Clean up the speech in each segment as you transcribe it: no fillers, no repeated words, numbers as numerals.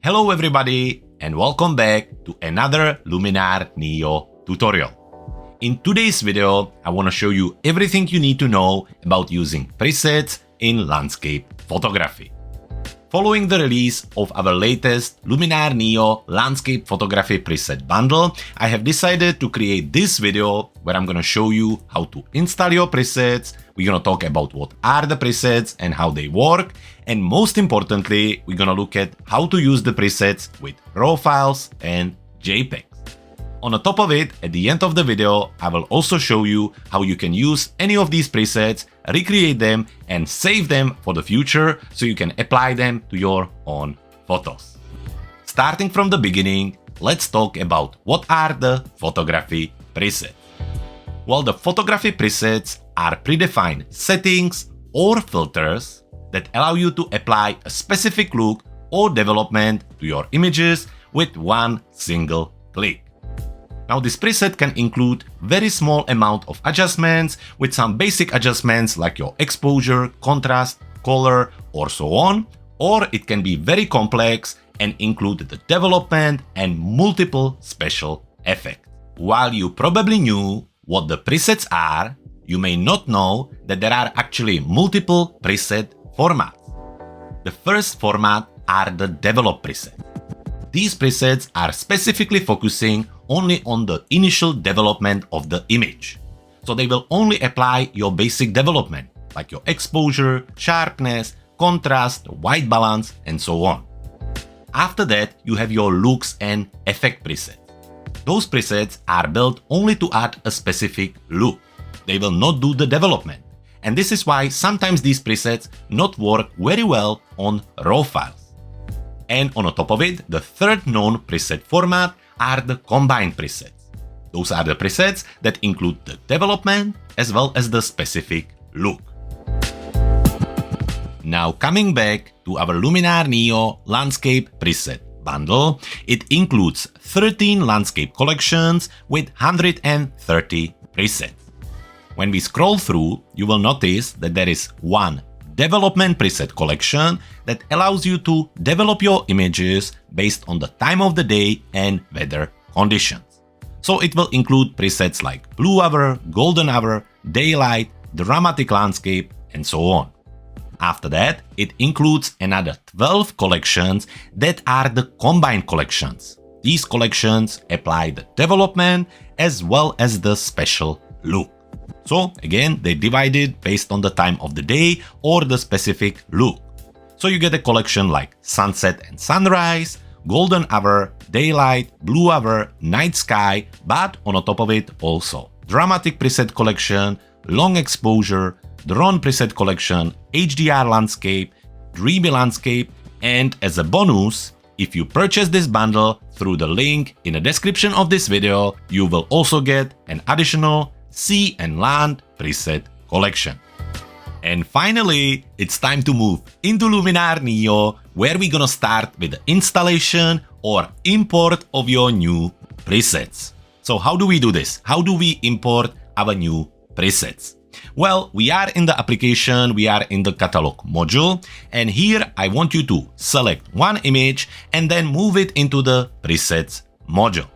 Hello everybody and welcome back to another Luminar NEO tutorial. In today's video, I want to show you everything you need to know about using presets in landscape photography. Following the release of our latest Luminar NEO landscape photography preset bundle, I have decided to create this video where I'm going to show you how to install your presets. We're going to talk about what are the presets and how they work. And most importantly, we're going to look at how to use the presets with RAW files and JPEGs. On the top of it, at the end of the video, I will also show you how you can use any of these presets, recreate them and save them for the future so you can apply them to your own photos. Starting from the beginning, let's talk about what are the photography presets. Well, the photography presets are predefined settings or filters that allow you to apply a specific look or development to your images with one single click. Now this preset can include very small amount of adjustments with some basic adjustments like your exposure, contrast, color or so on, or it can be very complex and include the development and multiple special effects. While you probably knew what the presets are, you may not know that there are actually multiple preset formats. The first format are the develop presets. These presets are specifically focusing only on the initial development of the image. So they will only apply your basic development, like your exposure, sharpness, contrast, white balance, and so on. After that, you have your looks and effect presets. Those presets are built only to add a specific look. They will not do the development. And this is why sometimes these presets not work very well on RAW files. And on top of it, the third known preset format are the combined presets. Those are the presets that include the development as well as the specific look. Now coming back to our Luminar NEO landscape preset bundle, it includes 13 landscape collections with 130 presets. When we scroll through, you will notice that there is one development preset collection that allows you to develop your images based on the time of the day and weather conditions. So it will include presets like blue hour, golden hour, daylight, dramatic landscape, and so on. After that, it includes another 12 collections that are the combined collections. These collections apply the development as well as the special look. So again, they divide it based on the time of the day or the specific look. So you get a collection like sunset and sunrise, golden hour, daylight, blue hour, night sky, but on top of it also dramatic preset collection, long exposure, drone preset collection, HDR landscape, dreamy landscape, and as a bonus, if you purchase this bundle through the link in the description of this video, you will also get an additional sea and land preset collection. And finally, it's time to move into Luminar NEO, where we're gonna start with the installation or import of your new presets. So how do we do this? How do we import our new presets? Well, we are in the application, we are in the catalog module, and here I want you to select one image and then move it into the presets module.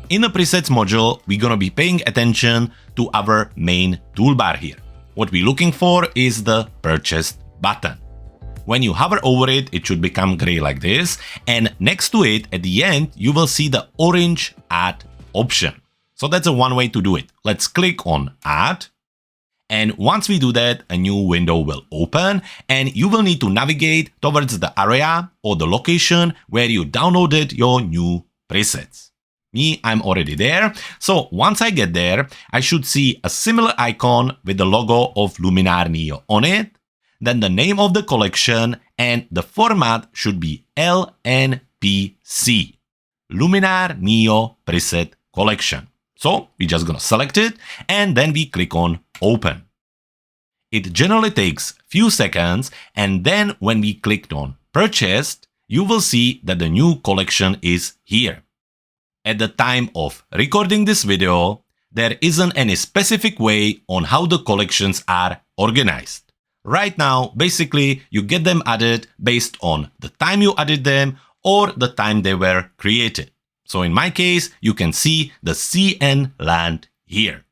In the presets module, we're gonna be paying attention to our main toolbar here. What we're looking for is the purchased button. When you hover over it, it should become gray like this, and next to it, at the end, you will see the orange add option. So that's one way to do it. Let's click on add. And once we do that, a new window will open and you will need to navigate towards the area or the location where you downloaded your new presets. Me, I'm already there. So once I get there, I should see a similar icon with the logo of Luminar NEO on it, then the name of the collection, and the format should be LNPC, Luminar NEO Preset Collection. So we're just gonna select it and then we click on open. It generally takes few seconds, and then when we clicked on purchased, you will see that the new collection is here. At the time of recording this video, there isn't any specific way on how the collections are organized. Right now, basically, you get them added based on the time you added them or the time they were created. So in my case, you can see the CN land here.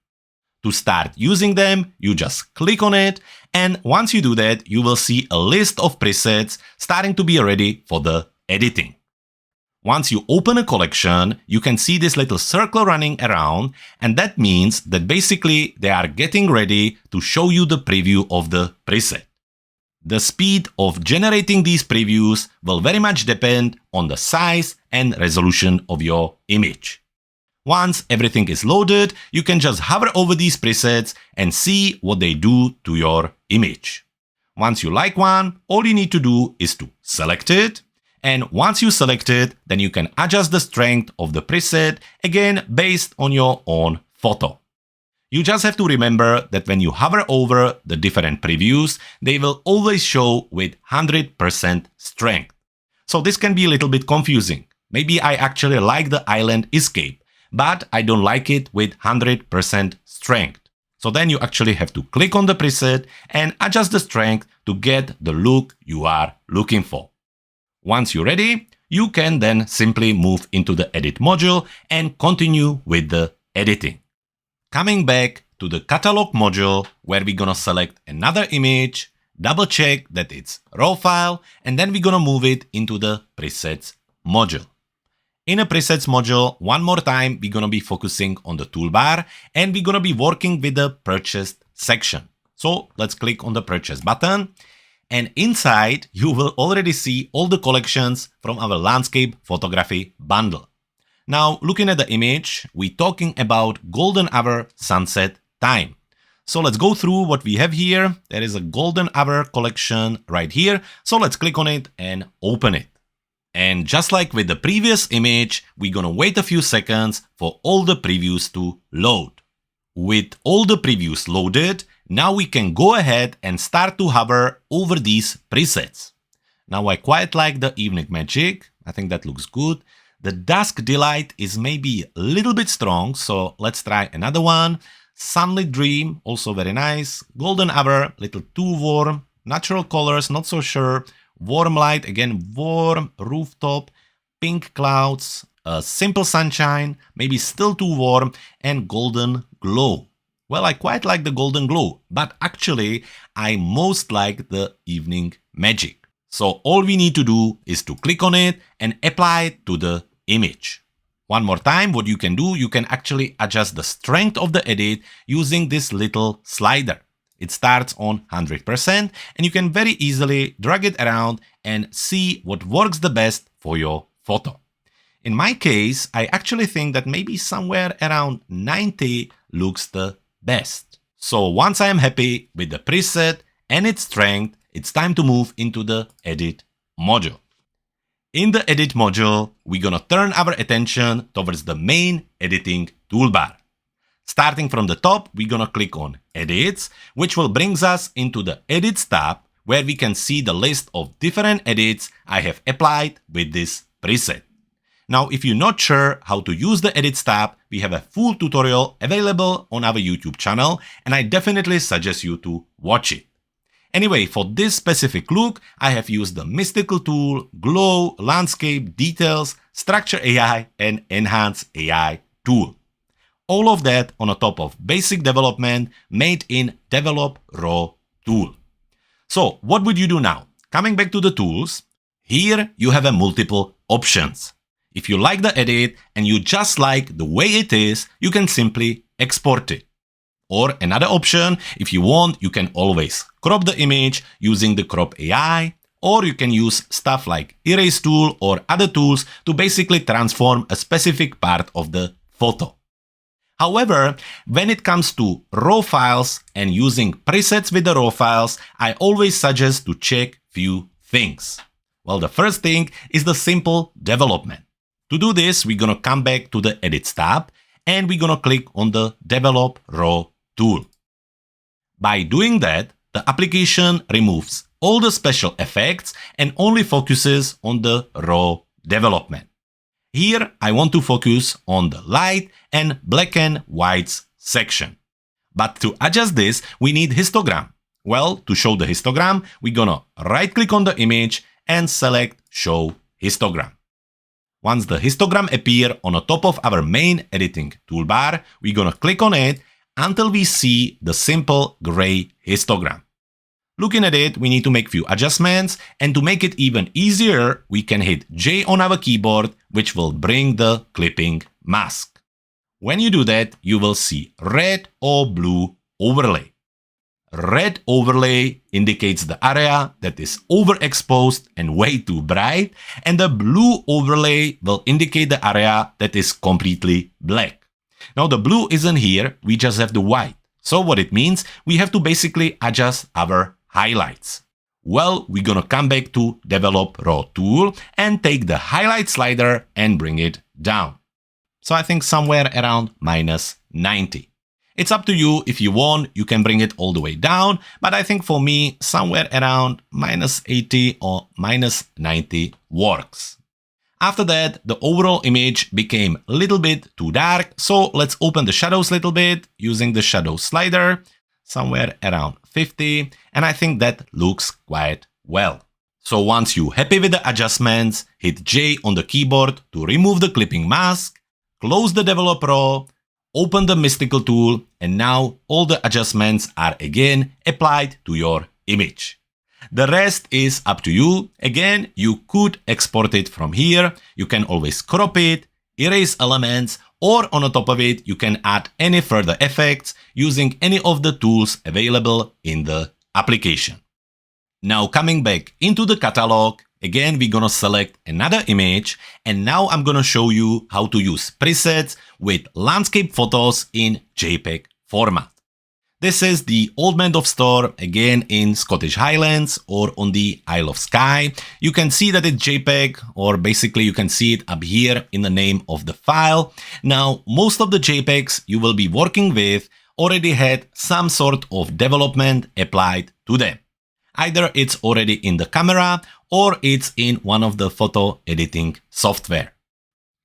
To start using them, you just click on it, and once you do that, you will see a list of presets starting to be ready for the editing. Once you open a collection, you can see this little circle running around, and that means that basically they are getting ready to show you the preview of the preset. The speed of generating these previews will very much depend on the size and resolution of your image. Once everything is loaded, you can just hover over these presets and see what they do to your image. Once you like one, all you need to do is to select it. And once you select it, then you can adjust the strength of the preset, again based on your own photo. You just have to remember that when you hover over the different previews, they will always show with 100% strength. So this can be a little bit confusing. Maybe I actually like the island escape, but I don't like it with 100% strength. So then you actually have to click on the preset and adjust the strength to get the look you are looking for. Once you're ready, you can then simply move into the edit module and continue with the editing. Coming back to the catalog module, where we're gonna select another image, double check that it's RAW file, and then we're gonna move it into the presets module. In a presets module, one more time, we're gonna be focusing on the toolbar, and we're gonna be working with the purchased section. So let's click on the purchase button, and inside you will already see all the collections from our landscape photography bundle. Now, looking at the image, we're talking about golden hour sunset time. So let's go through what we have here. There is a golden hour collection right here. So let's click on it and open it. And just like with the previous image, we're gonna wait a few seconds for all the previews to load. With all the previews loaded, now we can go ahead and start to hover over these presets. Now I quite like the evening magic. I think that looks good. The dusk delight is maybe a little bit strong, so let's try another one. Sunlit dream, also very nice. Golden hour, little too warm. Natural colors, not so sure. Warm light, again warm. Rooftop, pink clouds, simple sunshine, maybe still too warm. And golden glow. Well, I quite like the golden glow, but actually I most like the evening magic. So all we need to do is to click on it and apply it to the image. One more time, what you can do, you can actually adjust the strength of the edit using this little slider. It starts on 100% and you can very easily drag it around and see what works the best for your photo. In my case, I actually think that maybe somewhere around 90 looks the best. So once I am happy with the preset and its strength, it's time to move into the edit module. In the edit module, we're gonna turn our attention towards the main editing toolbar. Starting from the top, we're gonna click on Edits, which will bring us into the Edits tab, where we can see the list of different edits I have applied with this preset. Now, if you're not sure how to use the Edits tab, we have a full tutorial available on our YouTube channel, and I definitely suggest you to watch it. Anyway, for this specific look, I have used the Mystical tool, Glow, Landscape, Details, Structure AI, and Enhance AI tool. All of that on the top of basic development made in Develop RAW tool. So what would you do now? Coming back to the tools, here you have a multiple options. If you like the edit and you just like the way it is, you can simply export it. Or another option, if you want, you can always crop the image using the Crop AI, or you can use stuff like Erase tool or other tools to basically transform a specific part of the photo. However, when it comes to RAW files and using presets with the RAW files, I always suggest to check few things. Well, the first thing is the simple development. To do this, we're gonna come back to the Edits tab and we're gonna click on the Develop RAW tool. By doing that, the application removes all the special effects and only focuses on the raw development. Here, I want to focus on the light and black and whites section. But to adjust this, we need histogram. Well, to show the histogram, we're gonna right-click on the image and select Show Histogram. Once the histogram appear on the top of our main editing toolbar, we're gonna click on it until we see the simple gray histogram. Looking at it, we need to make few adjustments, and to make it even easier, we can hit J on our keyboard, which will bring the clipping mask. When you do that, you will see red or blue overlay. Red overlay indicates the area that is overexposed and way too bright, and the blue overlay will indicate the area that is completely black. Now the blue isn't here, we just have the white. So what it means, we have to basically adjust our highlights. Well, we're gonna come back to Develop Raw tool and take the highlight slider and bring it down. So I think somewhere around -90. It's up to you. If you want, you can bring it all the way down, but I think for me, somewhere around -80 or -90 works. After that, the overall image became a little bit too dark, so let's open the shadows a little bit using the shadow slider, somewhere around 50, and I think that looks quite well. So once you're happy with the adjustments, hit J on the keyboard to remove the clipping mask, close the Develop Raw, open the mystical tool, and now all the adjustments are again applied to your image. The rest is up to you. Again, you could export it from here. You can always crop it, erase elements, or on the top of it, you can add any further effects using any of the tools available in the application. Now coming back into the catalog, again, we're gonna select another image, and now I'm gonna show you how to use presets with landscape photos in JPEG format. This is the Old Man of Store, again in Scottish Highlands or on the Isle of Skye. You can see that it's JPEG, or basically you can see it up here in the name of the file. Now, most of the JPEGs you will be working with already had some sort of development applied to them. Either it's already in the camera or it's in one of the photo editing software.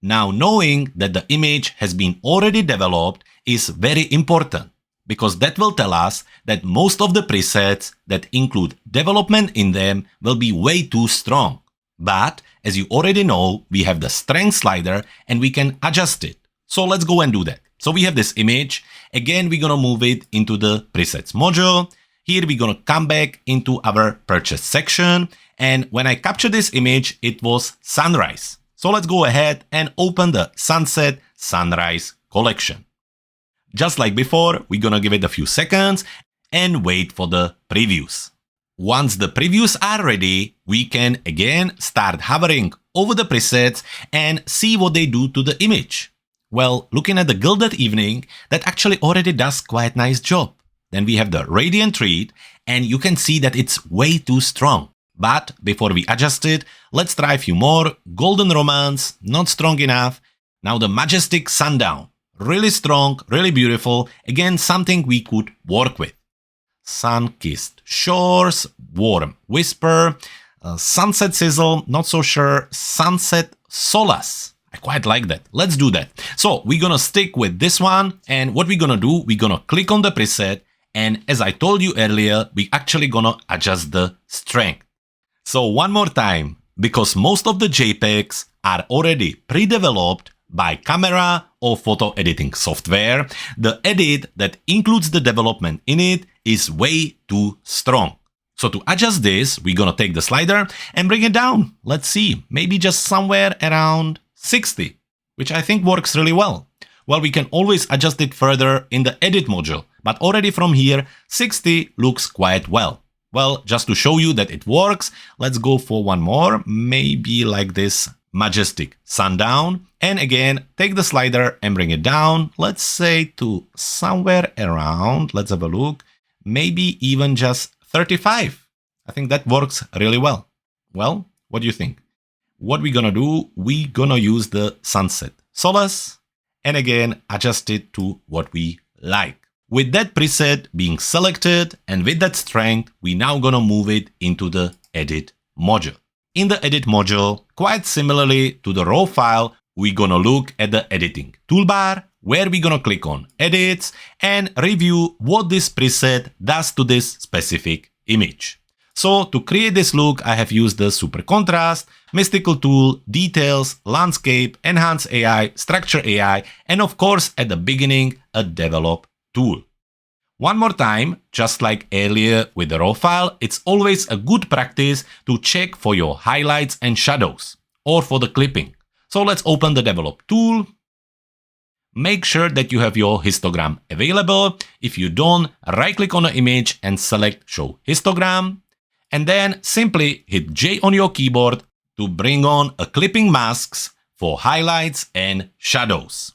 Now, knowing that the image has been already developed is very important, because that will tell us that most of the presets that include development in them will be way too strong. But as you already know, we have the strength slider and we can adjust it. So let's go and do that. So we have this image. Again, we're gonna move it into the presets module. Here we're gonna come back into our purchase section. And when I captured this image, it was sunrise. So let's go ahead and open the sunset sunrise collection. Just like before, we're gonna give it a few seconds and wait for the previews. Once the previews are ready, we can again start hovering over the presets and see what they do to the image. Well, looking at the Gilded Evening, that actually already does quite a nice job. Then we have the Radiant Reed, and you can see that it's way too strong. But before we adjust it, let's try a few more. Golden Romance, not strong enough. Now the Majestic Sundown. Really strong, really beautiful. Again, something we could work with. Sun-Kissed Shores, Warm Whisper, Sunset Sizzle, not so sure. Sunset Solace. I quite like that. Let's do that. So we're gonna stick with this one. And what we're gonna do, we're gonna click on the preset. And as I told you earlier, we're actually gonna adjust the strength. So one more time, because most of the JPEGs are already pre-developed by camera or photo editing software, the edit that includes the development in it is way too strong. So to adjust this, we're gonna take the slider and bring it down. Let's see, maybe just somewhere around 60, which I think works really well. Well, we can always adjust it further in the edit module, but already from here, 60 looks quite well. Well, just to show you that it works, let's go for one more, maybe like this Majestic Sundown. And again, take the slider and bring it down, let's say to somewhere around, let's have a look, maybe even just 35. I think that works really well. Well, what do you think? What we're gonna do, we're gonna use the Sunset Solace and again, adjust it to what we like. With that preset being selected and with that strength, we're now gonna move it into the edit module. In the edit module, quite similarly to the raw file, we're gonna look at the editing toolbar, where we're gonna click on edits and review what this preset does to this specific image. So to create this look, I have used the Super Contrast, Mystical Tool, Details, Landscape, Enhance AI, Structure AI, and of course at the beginning, a Develop tool. One more time, just like earlier with the RAW file, it's always a good practice to check for your highlights and shadows, or for the clipping. So let's open the Develop tool. Make sure that you have your histogram available. If you don't, right-click on the image and select Show Histogram. And then simply hit J on your keyboard to bring on a clipping masks for highlights and shadows.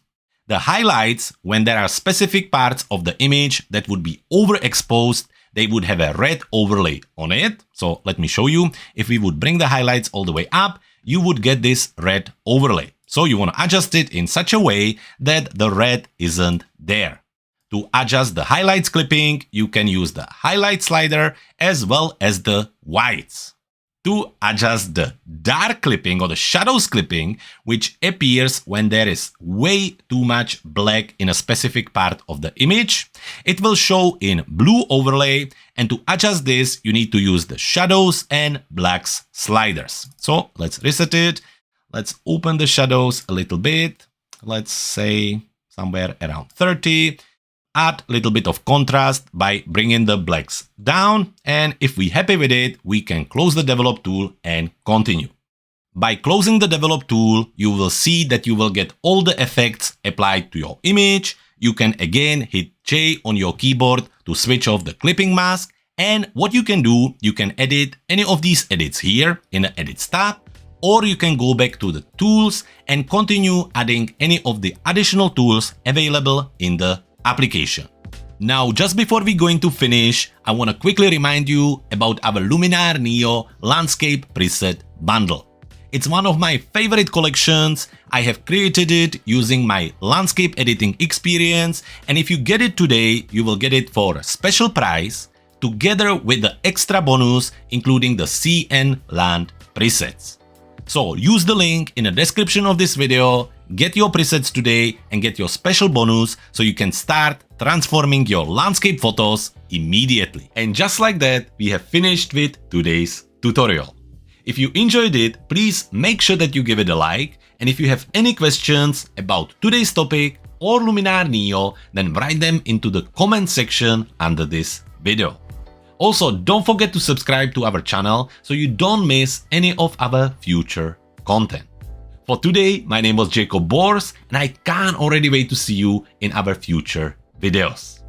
The highlights, when there are specific parts of the image that would be overexposed, they would have a red overlay on it. So let me show you. If we would bring the highlights all the way up, you would get this red overlay. So you want to adjust it in such a way that the red isn't there. To adjust the highlights clipping, you can use the highlight slider as well as the whites. To adjust the dark clipping or the shadows clipping, which appears when there is way too much black in a specific part of the image, it will show in blue overlay. And to adjust this, you need to use the shadows and blacks sliders. So let's reset it. Let's open the shadows a little bit. Let's say somewhere around 30. Add a little bit of contrast by bringing the blacks down. And if we're happy with it, we can close the Develop tool and continue. By closing the Develop tool, you will see that you will get all the effects applied to your image. You can again hit J on your keyboard to switch off the clipping mask. And what you can do, you can edit any of these edits here in the Edits tab. Or you can go back to the tools and continue adding any of the additional tools available in the application. Now, just before we going to finish, I want to quickly remind you about our Luminar NEO Landscape Preset Bundle. It's one of my favorite collections. I have created it using my landscape editing experience, and if you get it today, you will get it for a special price, together with the extra bonus, including the sea and land presets. So use the link in the description of this video, get your presets today and get your special bonus so you can start transforming your landscape photos immediately. And just like that, we have finished with today's tutorial. If you enjoyed it, please make sure that you give it a like. And if you have any questions about today's topic or Luminar NEO, then write them into the comment section under this video. Also, don't forget to subscribe to our channel so you don't miss any of our future content. For today, my name was Jakub, and I can't already wait to see you in our future videos.